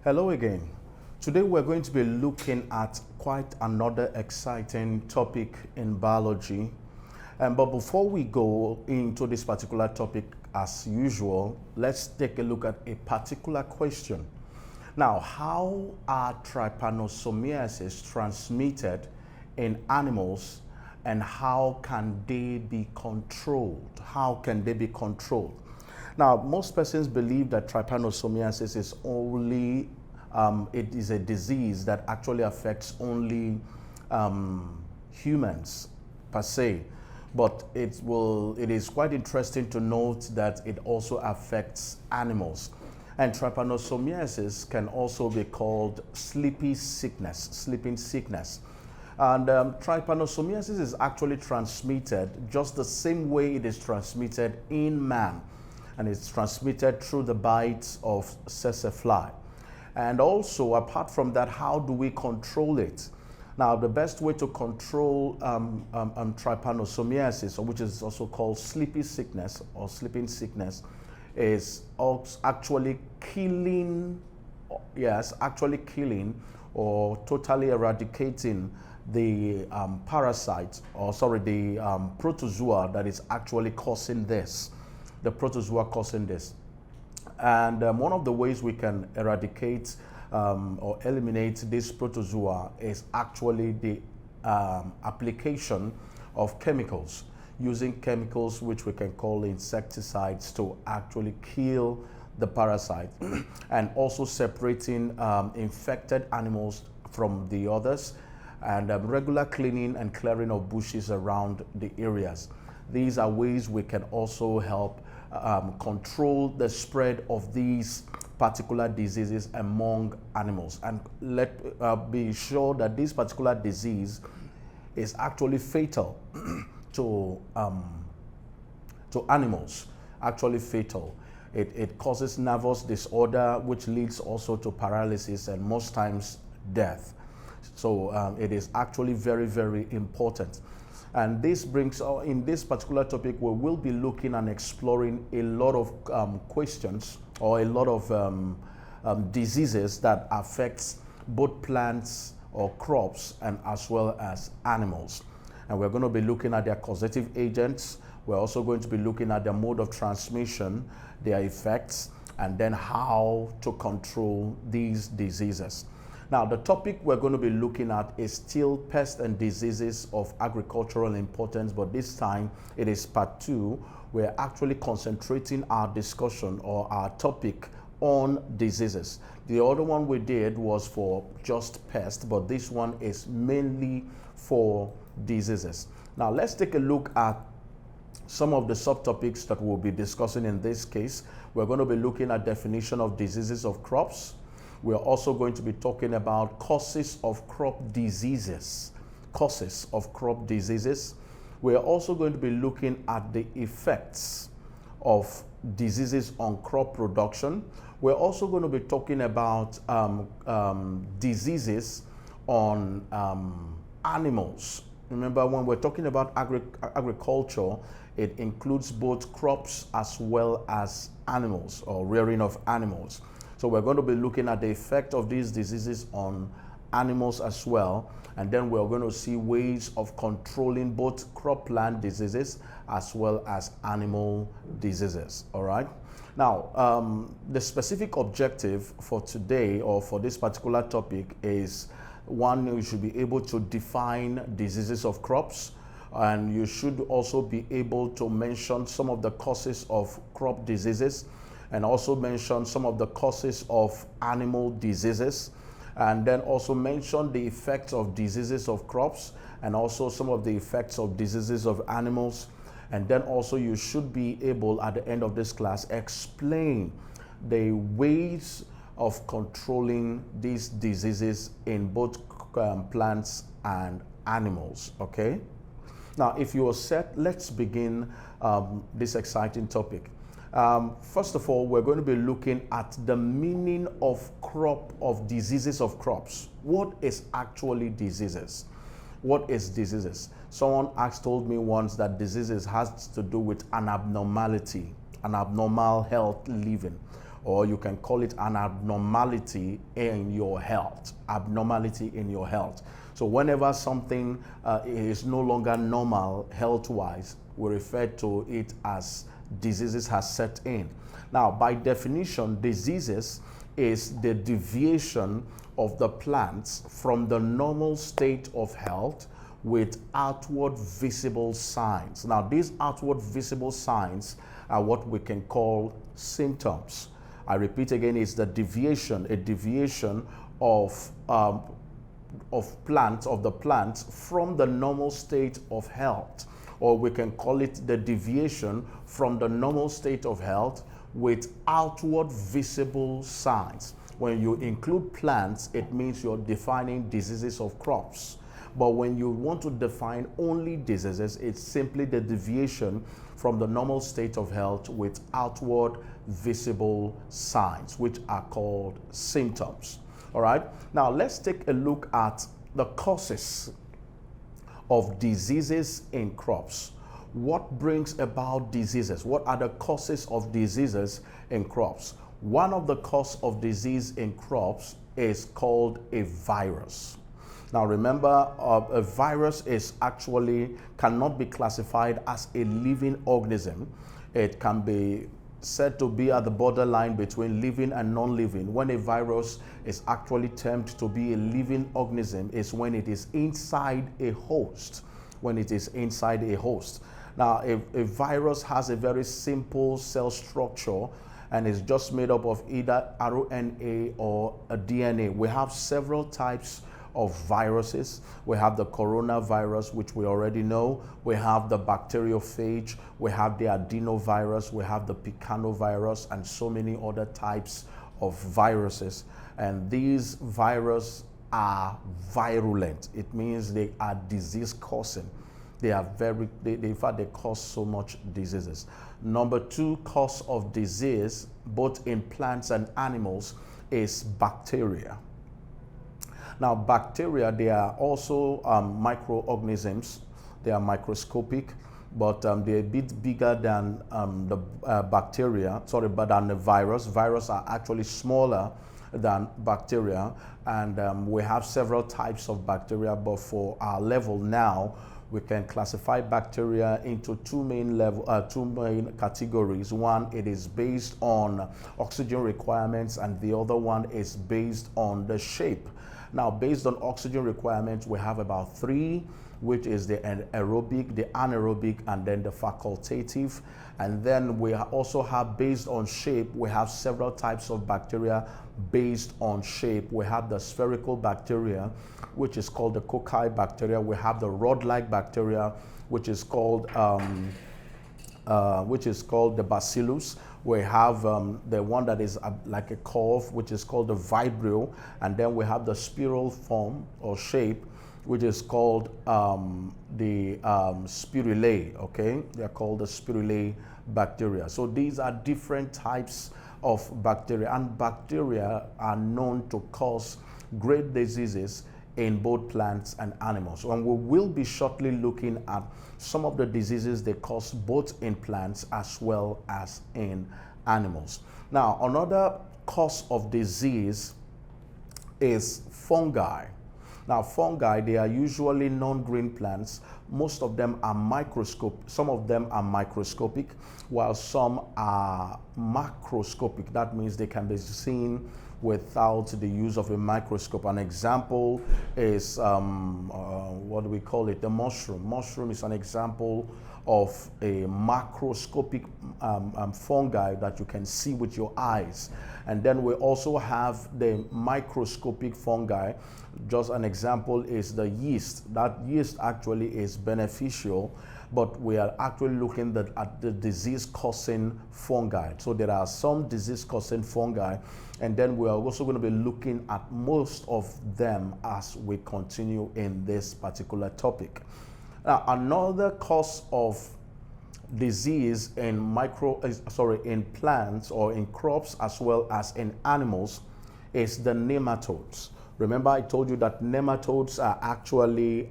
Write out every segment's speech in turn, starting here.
Hello again. Today we're going to be looking at quite another exciting topic in biology. But before we go into this particular topic, as usual, let's take a look at a particular question. Now, how are trypanosomiasis transmitted in animals and how can they be controlled? How can they be controlled? Now, most persons believe that trypanosomiasis is only, it is a disease that actually affects only humans per se. But it is quite interesting to note that it also affects animals. And trypanosomiasis can also be called sleeping sickness. And trypanosomiasis is actually transmitted just the same way it is transmitted in man. And it's transmitted through the bites of tsetse fly. And also, apart from that, how do we control it? Now, the best way to control trypanosomiasis, which is also called sleeping sickness, is actually killing or totally eradicating the protozoa that is actually causing this. The protozoa causing this. And one of the ways we can eradicate or eliminate this protozoa is actually the application of chemicals, using chemicals which we can call insecticides to actually kill the parasite and also separating infected animals from the others, and regular cleaning and clearing of bushes around the areas. These are ways we can also help control the spread of these particular diseases among animals. And be sure that this particular disease is actually fatal to animals, actually fatal. It causes nervous disorder, which leads also to paralysis and most times death. So it is actually very, very important. And this brings, in this particular topic, we will be looking and exploring a lot of questions or a lot of diseases that affects both plants or crops and as well as animals. And we're going to be looking at their causative agents. We're also going to be looking at their mode of transmission, their effects, and then how to control these diseases. Now, the topic we're going to be looking at is still pests and diseases of agricultural importance, but this time it is part 2. We're actually concentrating our discussion or our topic on diseases. The other one we did was for just pests, but this one is mainly for diseases. Now, let's take a look at some of the subtopics that we'll be discussing in this case. We're going to be looking at definition of diseases of crops. We're also going to be talking about causes of crop diseases. We're also going to be looking at the effects of diseases on crop production. We're also going to be talking about diseases on animals. Remember, when we're talking about agriculture, it includes both crops as well as animals or rearing of animals. So we're going to be looking at the effect of these diseases on animals as well. And then we're going to see ways of controlling both crop plant diseases as well as animal diseases. All right. Now, the specific objective for today or for this particular topic is, one, you should be able to define diseases of crops. And you should also be able to mention some of the causes of crop diseases, and also mention some of the causes of animal diseases, and then also mention the effects of diseases of crops, and also some of the effects of diseases of animals. And then also you should be able, at the end of this class, explain the ways of controlling these diseases in both plants and animals, okay? Now, if you are set, let's begin this exciting topic. First of all, we're going to be looking at the meaning of diseases of crops. What is actually diseases? What is diseases? Someone told me once that diseases has to do with an abnormality, an abnormal health living, or you can call it an abnormality in your health. Abnormality in your health. So whenever something is no longer normal health-wise, we refer to it as diseases has set in. Now, by definition, diseases is the deviation of the plants from the normal state of health with outward visible signs. Now, these outward visible signs are what we can call symptoms. I repeat again, it's the deviation, a deviation of the plants from the normal state of health, or we can call it the deviation from the normal state of health with outward visible signs. When you include plants, it means you're defining diseases of crops. But when you want to define only diseases, it's simply the deviation from the normal state of health with outward visible signs, which are called symptoms. All right. Now let's take a look at the causes of diseases in crops. What brings about diseases? What are the causes of diseases in crops? One of the causes of disease in crops is called a virus. Now remember, a virus is actually cannot be classified as a living organism. It can be said to be at the borderline between living and non-living. When a virus is actually termed to be a living organism is when it is inside a host. When it is inside a host. Now, a virus has a very simple cell structure and is just made up of either RNA or a DNA. We have several types of viruses. We have the coronavirus, which we already know. We have the bacteriophage. We have the adenovirus. We have the picaноvirus, and so many other types of viruses. And these viruses are virulent. It means they are disease-causing. They are in fact, they cause so much diseases. Number two cause of disease, both in plants and animals, is bacteria. Now, bacteria, they are also microorganisms. They are microscopic, but they're a bit bigger than the bacteria, but than the virus. Viruses are actually smaller than bacteria, and we have several types of bacteria, but for our level now, we can classify bacteria into two main categories. One, it is based on oxygen requirements, and the other one is based on the shape. Now, based on oxygen requirements, we have about three, which is the aerobic, the anaerobic, and then the facultative. And then we also have, based on shape, we have several types of bacteria based on shape. We have the spherical bacteria, which is called the cocci bacteria. We have the rod-like bacteria, which is called the Bacillus. We have the one that is like a curve, which is called the Vibrio, and then we have the spiral form or shape, which is called the Spirulae. Okay, they are called the Spirulae bacteria. So these are different types of bacteria, and bacteria are known to cause great diseases in both plants and animals. And we will be shortly looking at some of the diseases they cause both in plants as well as in animals. Now, another cause of disease is fungi. Now, fungi, they are usually non-green plants. Most of them are some of them are microscopic, while some are macroscopic. That means they can be seen without the use of a microscope. An example is, what do we call it? The mushroom. Mushroom is an example of a macroscopic fungi that you can see with your eyes. And then we also have the microscopic fungi. Just an example is the yeast. That yeast actually is beneficial, but we are actually looking at the disease-causing fungi. So there are some disease-causing fungi, and then we are also going to be looking at most of them as we continue in this particular topic. Now, another cause of disease in in plants or in crops as well as in animals is the nematodes. Remember, I told you that nematodes are actually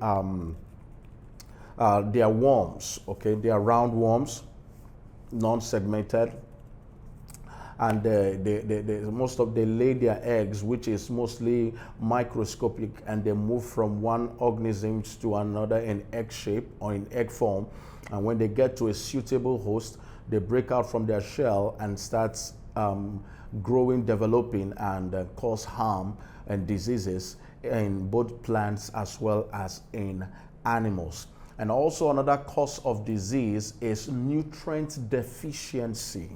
they are worms. Okay, they are round worms, non-segmented, and most of they lay their eggs, which is mostly microscopic, and they move from one organism to another in egg shape or in egg form. And when they get to a suitable host, they break out from their shell and start growing, developing, and cause harm and diseases in both plants as well as in animals. And also another cause of disease is nutrient deficiency.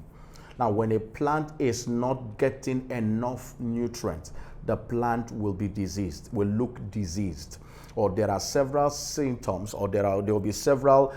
Now, when a plant is not getting enough nutrients, the plant will be diseased, will look diseased. Or there are several symptoms, or there will be several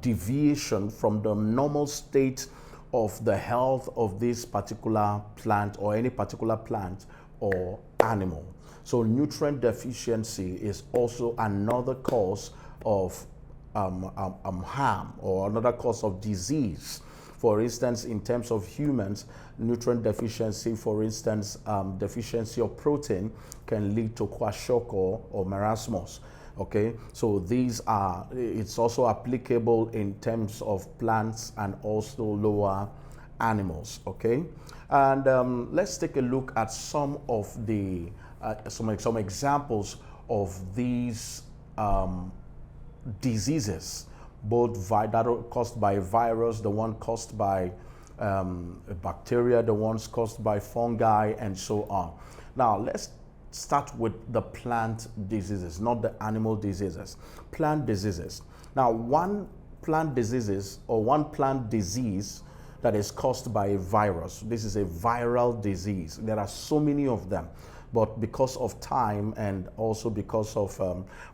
deviation from the normal state of the health of this particular plant or any particular plant or animal. So nutrient deficiency is also another cause of harm or another cause of disease. For instance, in terms of humans, nutrient deficiency, for instance, deficiency of protein can lead to kwashiorkor or marasmus. Okay, so these are, it's also applicable in terms of plants and also lower animals. Okay, and let's take a look at some of the some examples of these diseases, both that are caused by virus, the one caused by bacteria, the ones caused by fungi, and so on. Now let's start with the plant diseases, not the animal diseases. Plant diseases. Now, one plant disease that is caused by a virus. This is a viral disease. There are so many of them, but because of time and also because of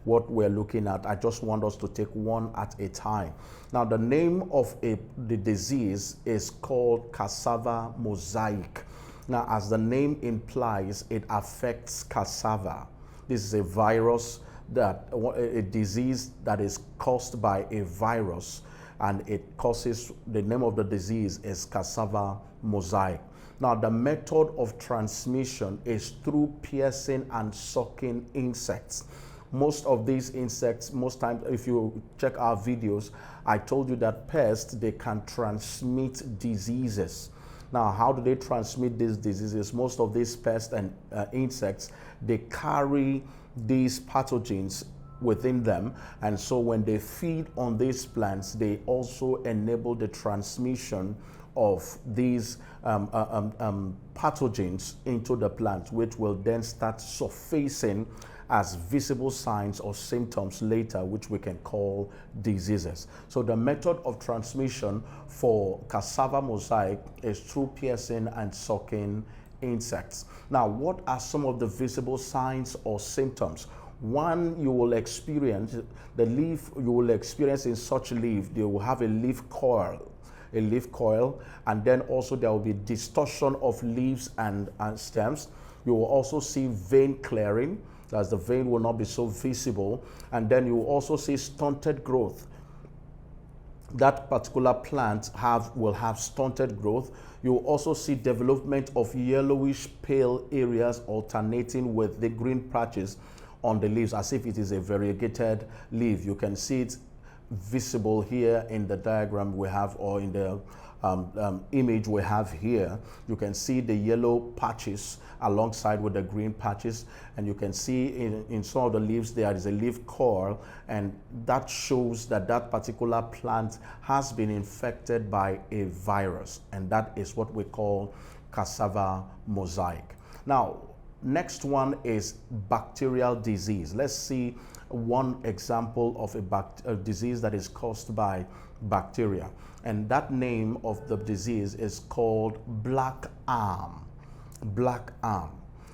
what we're looking at, I just want us to take one at a time. Now, the name of the disease is called cassava mosaic. Now, as the name implies, it affects cassava. This is a virus, a disease that is caused by a virus, and it causes, the name of the disease is cassava mosaic. Now, the method of transmission is through piercing and sucking insects. Most of these insects, most times, if you check our videos, I told you that pests, they can transmit diseases. Now, how do they transmit these diseases? Most of these pests and insects, they carry these pathogens within them, and so when they feed on these plants, they also enable the transmission of these pathogens into the plant, which will then start surfacing as visible signs or symptoms later, which we can call diseases. So the method of transmission for cassava mosaic is through piercing and sucking insects. Now, what are some of the visible signs or symptoms? One, you will experience the leaf, you will experience in such leaf, they will have a leaf coil, and then also there will be distortion of leaves and stems. You will also see vein clearing, as the vein will not be so visible, and then you will also see stunted growth. That particular plant will have stunted growth. You will also see development of yellowish pale areas alternating with the green patches on the leaves, as if it is a variegated leaf. You can see it visible here in the diagram we have, or in the image we have here. You can see the yellow patches alongside with the green patches, and you can see in some of the leaves there is a leaf coil, and that shows that that particular plant has been infected by a virus, and that is what we call cassava mosaic. Now, next one is bacterial disease. Let's see one example of a disease that is caused by bacteria, and that name of the disease is called black arm. Black arm.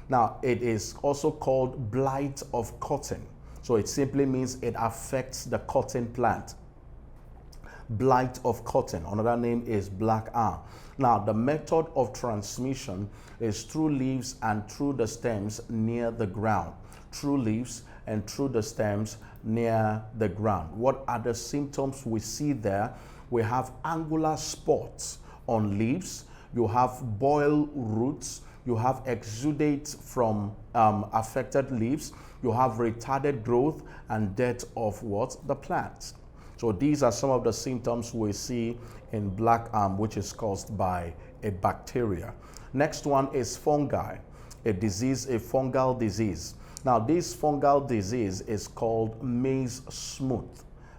Now, it is also called blight of cotton. So it simply means it affects the cotton plant. Blight of cotton. Another name is black arm. Now, the method of transmission is through leaves and through the stems near the ground. Through leaves and through the stems near the ground. What are the symptoms we see there? We have angular spots on leaves. You have boil roots. You have exudate from affected leaves. You have retarded growth and death of what? The plants. So these are some of the symptoms we see in black arm, which is caused by a bacteria. Next one is fungi, a disease, a fungal disease. Now, this fungal disease is called maize smooth.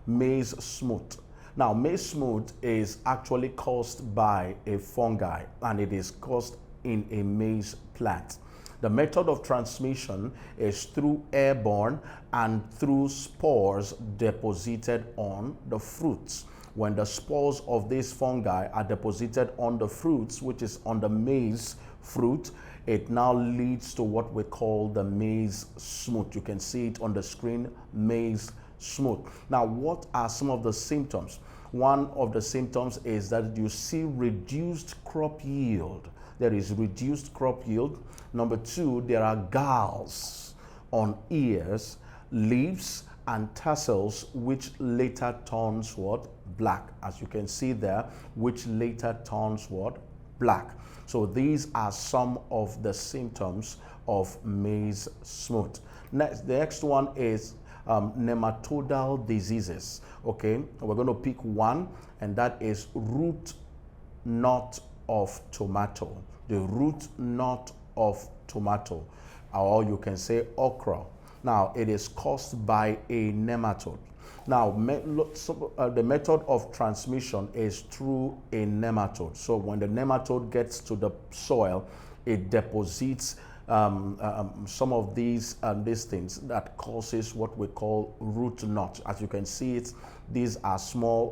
Maize smooth. Now, maize smooth is actually caused by a fungi, and it is caused in a maize plant. The method of transmission is through airborne and through spores deposited on the fruits. When the spores of these fungi are deposited on the fruits, which is on the maize fruit, it now leads to what we call the maize smooth. You can see it on the screen, maize smooth. Now, what are some of the symptoms? One of the symptoms is that you see reduced crop yield. There is reduced crop yield. Number two, there are galls on ears, leaves, and tassels, which later turns what? Black. As you can see there, which later turns what? Black. So these are some of the symptoms of maize smooth. Next, the next one is nematodal diseases. Okay, we're going to pick one, and that is root knot of tomato. The root knot of tomato, or you can say okra. Now, it is caused by a nematode. Now, the method of transmission is through a nematode. So when the nematode gets to the soil, it deposits some of these things that causes what we call root knot. As you can see it, these are small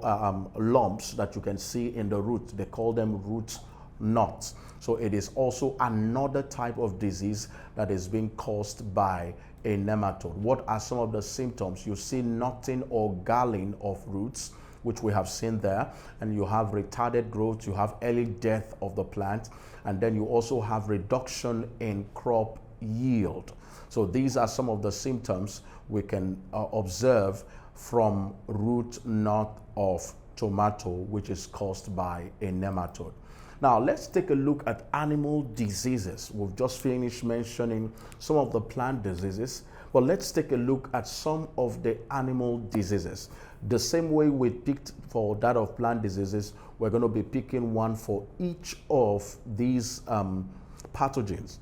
lumps that you can see in the root. They call them root knots. So it is also another type of disease that is being caused by a nematode. What are some of the symptoms? You see knotting or galling of roots, which we have seen there, and you have retarded growth, you have early death of the plant, and then you also have reduction in crop yield. So these are some of the symptoms we can observe from root knot of tomato, which is caused by a nematode. Now, let's take a look at animal diseases. We've just finished mentioning some of the plant diseases, but let's take a look at some of the animal diseases. The same way we picked for that of plant diseases, we're going to be picking one for each of these pathogens.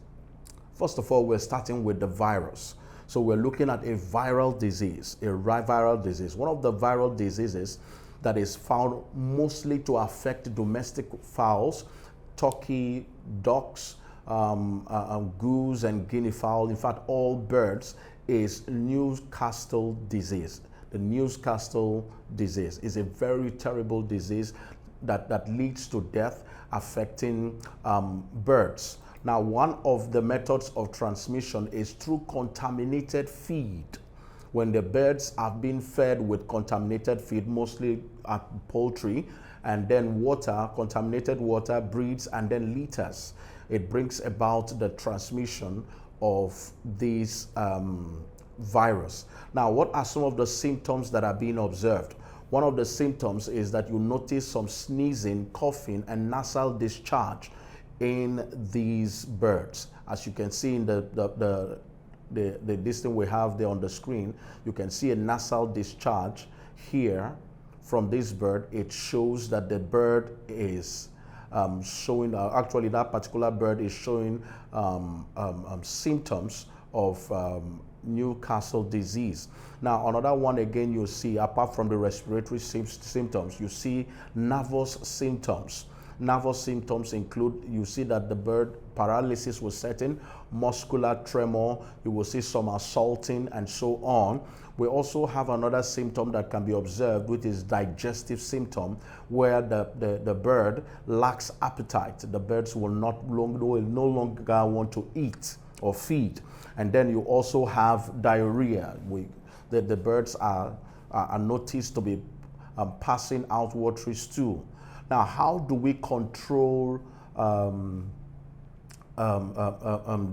First of all, we're starting with the virus. So we're looking at a viral disease, a viral disease. One of the viral diseases that is found mostly to affect domestic fowls, turkey, ducks, goose, and guinea fowl, in fact, all birds, is Newcastle disease. The Newcastle disease is a very terrible disease that leads to death, affecting birds. Now, one of the methods of transmission is through contaminated feed. When the birds have been fed with contaminated feed, mostly poultry, and then water, contaminated water breeds and then litters, it brings about the transmission of this virus. Now, what are some of the symptoms that are being observed? One of the symptoms is that you notice some sneezing, coughing, and nasal discharge in these birds. As you can see in this thing we have there on the screen, you can see a nasal discharge here from this bird. It shows that the bird is showing, actually that particular bird is showing symptoms of Newcastle disease. Now, another one again, you see, apart from the respiratory symptoms, you see nervous symptoms. Nervous symptoms include, you see that the bird paralysis will set in, muscular tremor, you will see some assaulting, and so on. We also have another symptom that can be observed, which is digestive symptom, where the bird lacks appetite. The birds will no longer want to eat or feed. And then you also have diarrhea. The birds are noticed to be passing out watery stool. Now, how do we control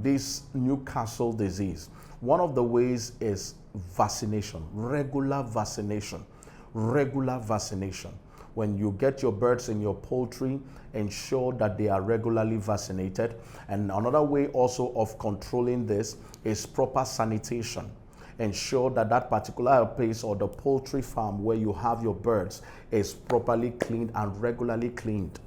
this Newcastle disease? One of the ways is vaccination, regular vaccination. Regular vaccination. When you get your birds in your poultry, ensure that they are regularly vaccinated. And another way also of controlling this is proper sanitation. ensure that that particular place or the poultry farm where you have your birds is properly cleaned and regularly cleaned.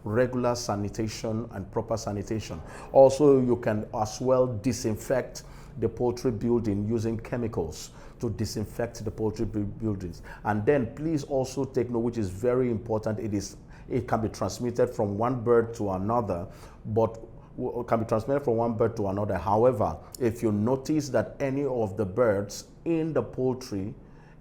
Regular sanitation and proper sanitation. Also, you can as well disinfect the poultry building using chemicals to disinfect the poultry buildings. And then please also take note, which is very important, it can be transmitted from one bird to another, but can be transmitted from one bird to another. However, if you notice that any of the birds in the poultry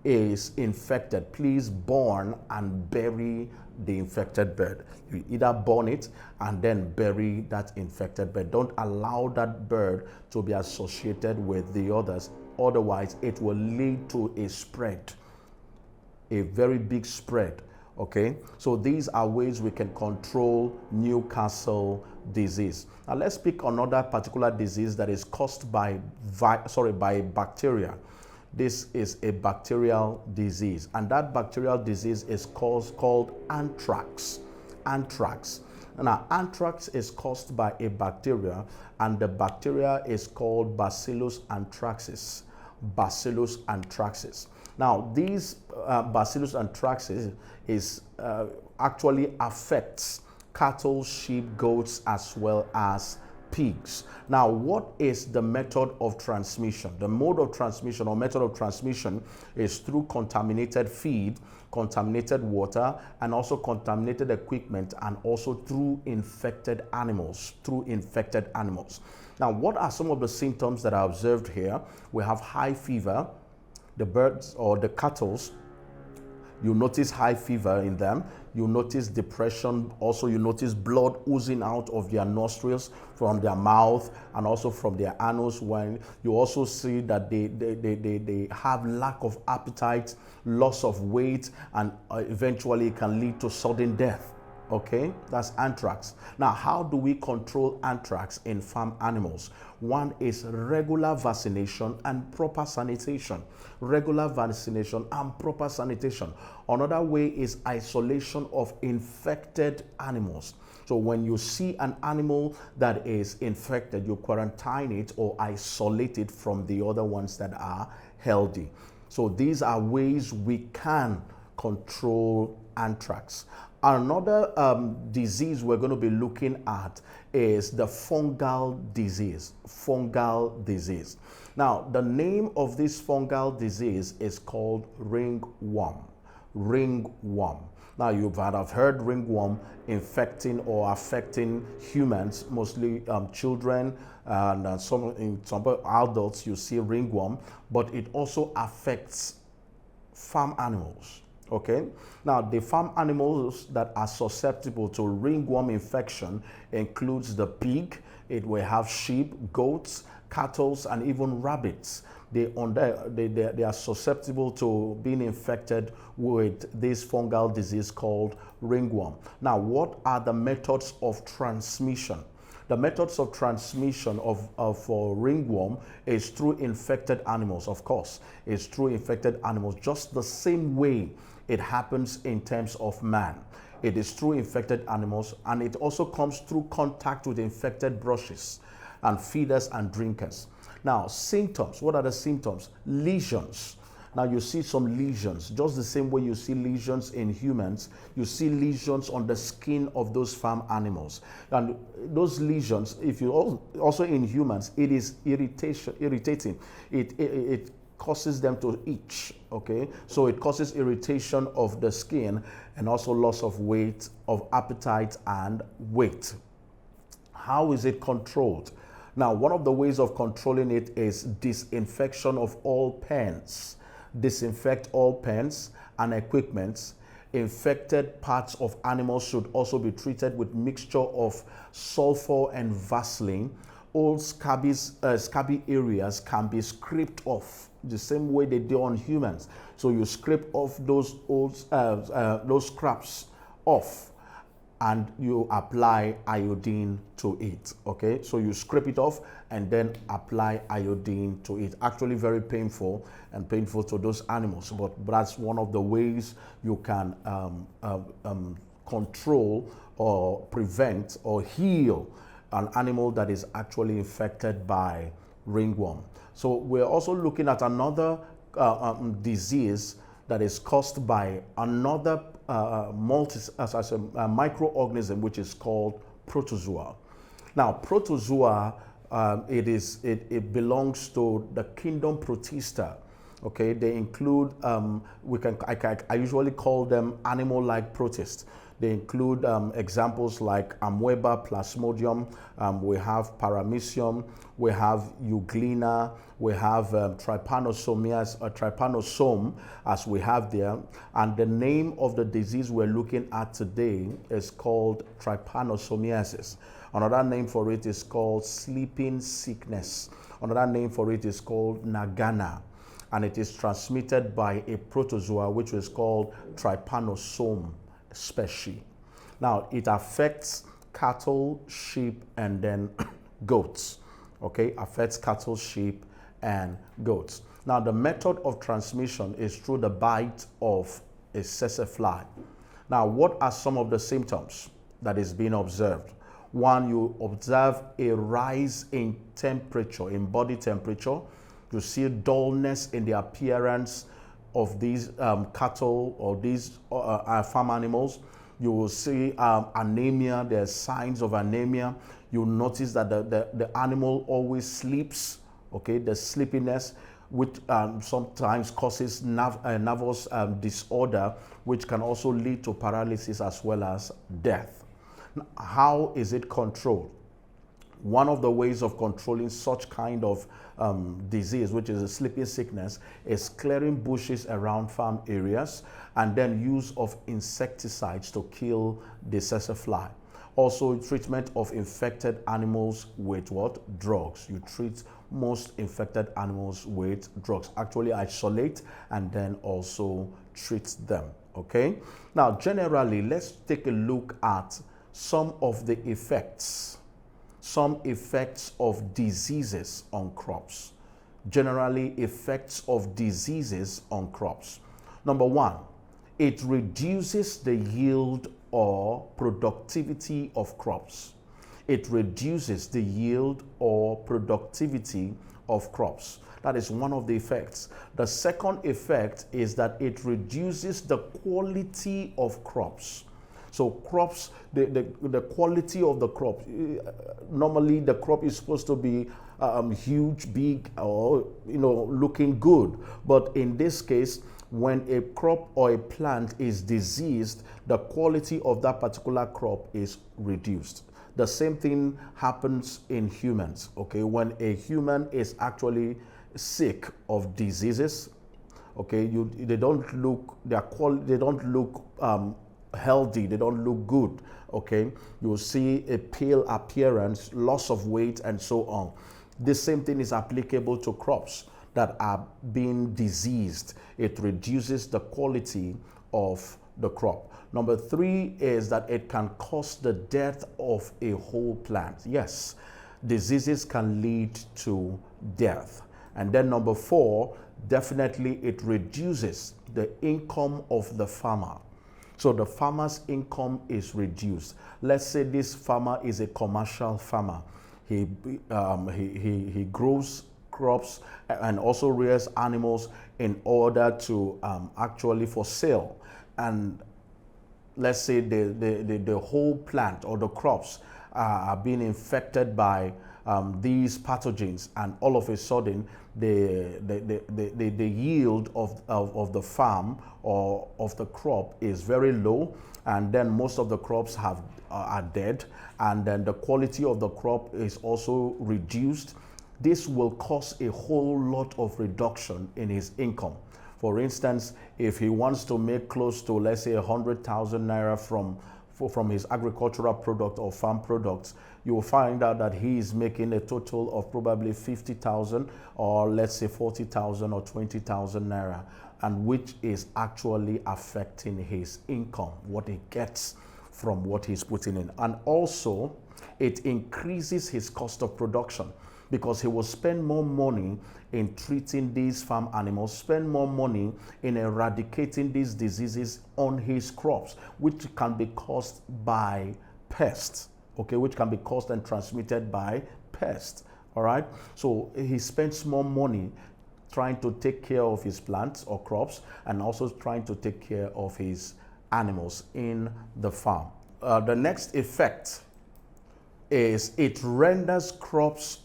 is infected, please burn and bury the infected bird. You either burn it and then bury that infected bird. Don't allow that bird to be associated with the others. Otherwise, it will lead to a spread, a very big spread. Okay, so these are ways we can control Newcastle disease. Now let's pick another particular disease that is caused by bacteria. This is a bacterial disease, and that bacterial disease is called anthrax. Anthrax. Now, anthrax is caused by a bacteria, and the bacteria is called Bacillus anthraxis. Bacillus anthraxis. Now, these Bacillus anthraxis actually affects cattle, sheep, goats, as well as pigs. Now, what is the method of transmission? The mode of transmission or method of transmission is through contaminated feed, contaminated water, and also contaminated equipment, and also through infected animals. Now, what are some of the symptoms that are observed here? We have high fever. The birds or the cattle, you notice high fever in them. You notice depression. Also, you notice blood oozing out of their nostrils, from their mouth, and also from their anus. When you also see that they have lack of appetite, loss of weight, and eventually it can lead to sudden death. Okay, that's anthrax. Now, how do we control anthrax in farm animals? One is regular vaccination and proper sanitation. Regular vaccination and proper sanitation. Another way is isolation of infected animals. So when you see an animal that is infected, you quarantine it or isolate it from the other ones that are healthy. So these are ways we can control anthrax. Another disease we're going to be looking at is the fungal disease. Fungal disease. Now, the name of this fungal disease is called ringworm. Ringworm. Now, you've heard ringworm infecting or affecting humans, mostly children, and some adults you see ringworm, but it also affects farm animals. Okay, now the farm animals that are susceptible to ringworm infection includes the pig. It will have sheep, goats, cattle, and even rabbits. They are susceptible to being infected with this fungal disease called ringworm. Now, what are the methods of transmission? The methods of transmission of ringworm is through infected animals, of course. It's through infected animals, just the same way it happens in terms of man. It is through infected animals, and it also comes through contact with infected brushes and feeders and drinkers. Now, symptoms. What are the symptoms? Lesions. Now, you see some lesions, just the same way you see lesions in humans. You see lesions on the skin of those farm animals. And those lesions, if you also in humans, it is irritating. It causes them to itch. Okay, so it causes irritation of the skin and also loss of weight, of appetite, and weight. How is it controlled? Now, one of the ways of controlling it is disinfection of all pens. Disinfect all pens and equipment. Infected parts of animals should also be treated with mixture of sulfur and Vaseline. All scabby areas can be scraped off the same way they do on humans. So you scrape off those scraps off, and you apply iodine to it. Okay, so you scrape it off and then apply iodine to it. Actually very painful to those animals, but that's one of the ways you can control or prevent or heal an animal that is actually infected by ringworm. So we're also looking at another disease that is caused by another microorganism, which is called protozoa. Now, protozoa, it belongs to the kingdom Protista. Okay, they include I usually call them animal-like protists. They include examples like Amoeba, Plasmodium, we have Paramecium, we have Euglena, we have Trypanosome, as we have there. And the name of the disease we're looking at today is called Trypanosomiasis. Another name for it is called sleeping sickness. Another name for it is called Nagana. And it is transmitted by a protozoa, which is called Trypanosome species. Now, it affects cattle, sheep, and then goats. Okay, affects cattle, sheep, and goats. Now, the method of transmission is through the bite of a tsetse fly. Now, what are some of the symptoms that is being observed? One, you observe a rise in temperature, in body temperature. You see dullness in the appearance of these cattle or these farm animals. You will see anemia. There's signs of anemia. You'll notice that the animal always sleeps. Okay, the sleepiness, which sometimes causes nervous disorder, which can also lead to paralysis as well as death. How is it controlled? One of the ways of controlling such kind of disease, which is a sleeping sickness, is clearing bushes around farm areas and then use of insecticides to kill the tsetse fly. Also, treatment of infected animals with what? Drugs. You treat most infected animals with drugs. Actually isolate and then also treat them. Okay? Now, generally, let's take a look at some of the effects. Some effects of diseases on crops. Generally, effects of diseases on crops. Number one, it reduces the yield or productivity of crops. It reduces the yield or productivity of crops. That is one of the effects. The second effect is that it reduces the quality of crops. So crops, the quality of the crop, normally the crop is supposed to be huge, big, or looking good. But in this case, when a crop or a plant is diseased, the quality of that particular crop is reduced. The same thing happens in humans. Okay, when a human is actually sick of diseases, okay, they don't look healthy, they don't look good. Okay, you'll see a pale appearance, loss of weight, and so on. The same thing is applicable to crops that are being diseased. It reduces the quality of the crop. Number three is that it can cause the death of a whole plant. Yes, diseases can lead to death. And then number four, definitely it reduces the income of the farmer. So the farmer's income is reduced. Let's say this farmer is a commercial farmer. He grows crops and also rears animals in order to actually for sale. And let's say the whole plant or the crops are being infected by these pathogens, and all of a sudden the yield of the farm or of the crop is very low, and then most of the crops are dead, and then the quality of the crop is also reduced. This will cause a whole lot of reduction in his income. For instance, if he wants to make close to, let's say, 100,000 naira from his agricultural product or farm products, you will find out that he is making a total of probably 50,000 or let's say 40,000 or 20,000 naira, and which is actually affecting his income, what he gets from what he's putting in. And also, it increases his cost of production, because he will spend more money in treating these farm animals, spend more money in eradicating these diseases on his crops, which can be caused by pests, okay, which can be caused and transmitted by pests, all All right. So he spends more money trying to take care of his plants or crops and also trying to take care of his animals in the farm. The next effect is it renders crops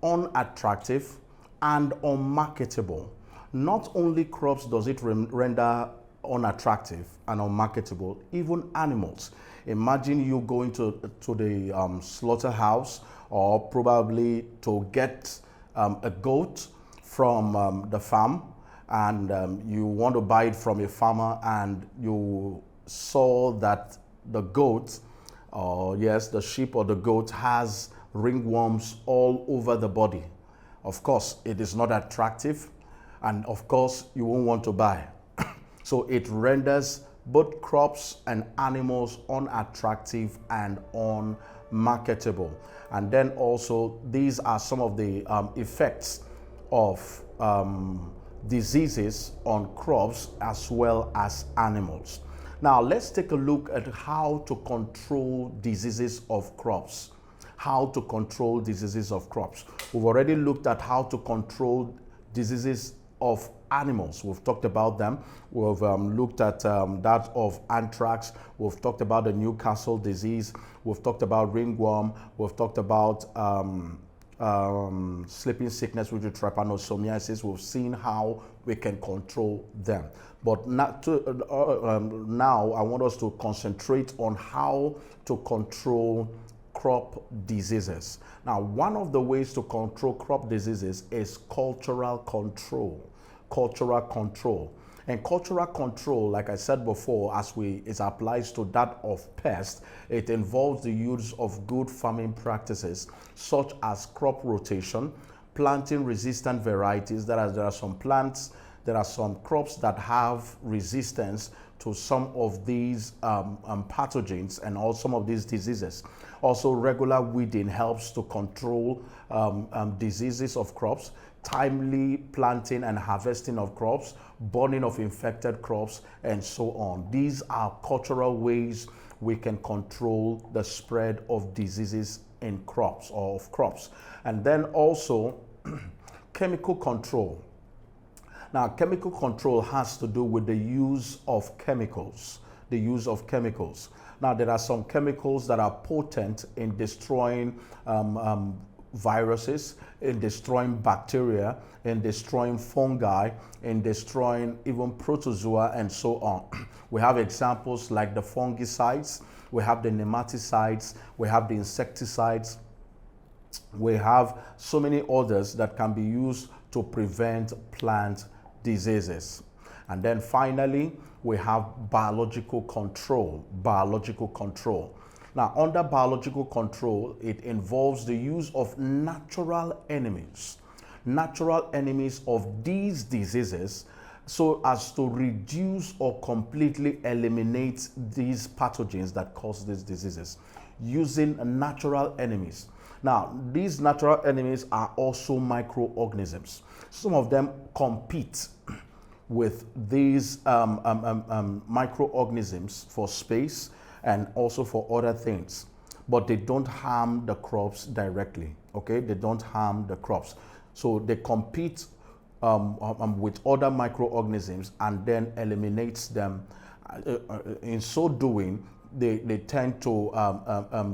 unattractive and unmarketable. Not only crops does it render unattractive and unmarketable, even animals. Imagine you going to the slaughterhouse or probably to get a goat from the farm, and you want to buy it from a farmer, and you saw that the goat, or yes, the sheep or the goat has ringworms all over the body. Of course, it is not attractive, and of course, you won't want to buy. So it renders both crops and animals unattractive and unmarketable. And then also, these are some of the effects of diseases on crops as well as animals. Now, let's take a look at how to control diseases of crops. How to control diseases of crops. We've already looked at how to control diseases of animals. We've talked about them. We've looked at that of anthrax. We've talked about the Newcastle disease. We've talked about ringworm. We've talked about sleeping sickness, which is trypanosomiasis. We've seen how we can control them. But now I want us to concentrate on how to control crop diseases. Now, one of the ways to control crop diseases is cultural control. Cultural control. And cultural control, like I said before, it applies to that of pest, it involves the use of good farming practices, such as crop rotation, planting resistant varieties. There are some plants, there are some crops that have resistance to some of these pathogens and all some of these diseases. Also, regular weeding helps to control diseases of crops, timely planting and harvesting of crops, burning of infected crops, and so on. These are cultural ways we can control the spread of diseases in crops or of crops. And then also chemical control. Now, chemical control has to do with the use of chemicals. The use of chemicals. Now, there are some chemicals that are potent in destroying viruses, in destroying bacteria, in destroying fungi, in destroying even protozoa, and so on. We have examples like the fungicides, we have the nematicides, we have the insecticides, we have so many others that can be used to prevent plant diseases. And then finally, we have biological control. Biological control. Now, under biological control, it involves the use of natural enemies of these diseases, so as to reduce or completely eliminate these pathogens that cause these diseases, using natural enemies. Now, these natural enemies are also microorganisms. Some of them compete with these microorganisms for space and also for other things, but they don't harm the crops directly, okay? They don't harm the crops. So they compete with other microorganisms and then eliminates them. In so doing, they tend to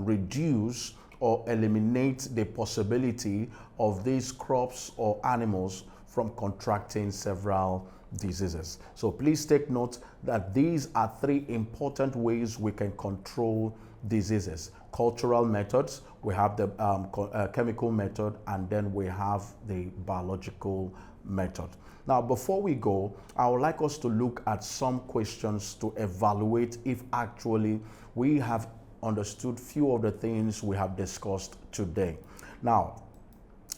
reduce or eliminate the possibility of these crops or animals from contracting several diseases. So please take note that these are three important ways we can control diseases. Cultural methods, we have the chemical method, and then we have the biological method. Now, before we go, I would like us to look at some questions to evaluate if actually we have understood few of the things we have discussed today. Now,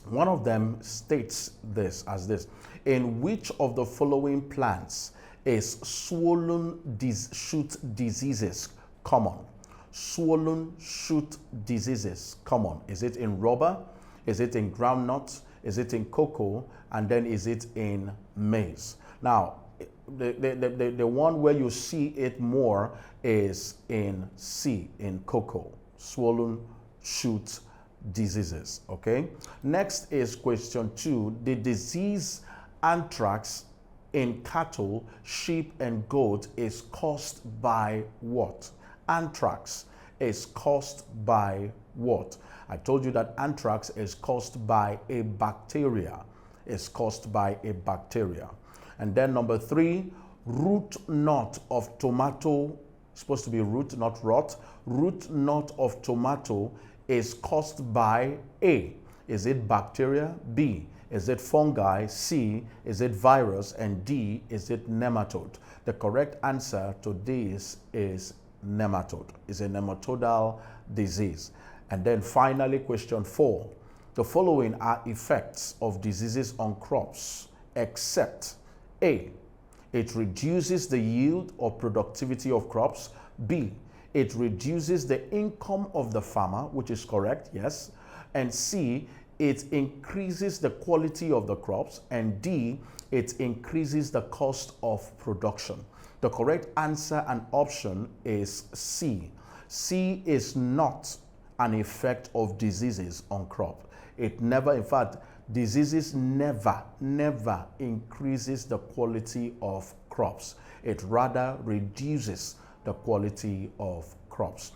one of them states this as this: in which of the following plants is swollen shoot diseases common? Swollen shoot diseases common. Is it in rubber? Is it in groundnuts? Is it in cocoa? And then is it in maize? Now, the one where you see it more is in C, in cocoa. Swollen shoot diseases. Okay. Next is question 2. The disease anthrax in cattle, sheep, and goat is caused by what? Anthrax is caused by what? I told you that anthrax is caused by a bacteria. It's caused by a bacteria. And then number 3, root knot of tomato, supposed to be root, not rot. Root knot of tomato is caused by A. Is it bacteria? B. Is it fungi? C. Is it virus? And D. Is it nematode? The correct answer to this is nematode. It's a nematodal disease. And then finally, question 4. The following are effects of diseases on crops, except A. It reduces the yield or productivity of crops. B. It reduces the income of the farmer, which is correct, yes. And C. It increases the quality of the crops. And D. It increases the cost of production. The correct answer and option is C. C is not an effect of diseases on crop. It never, in fact, diseases never increases the quality of crops. It rather reduces the quality of crops.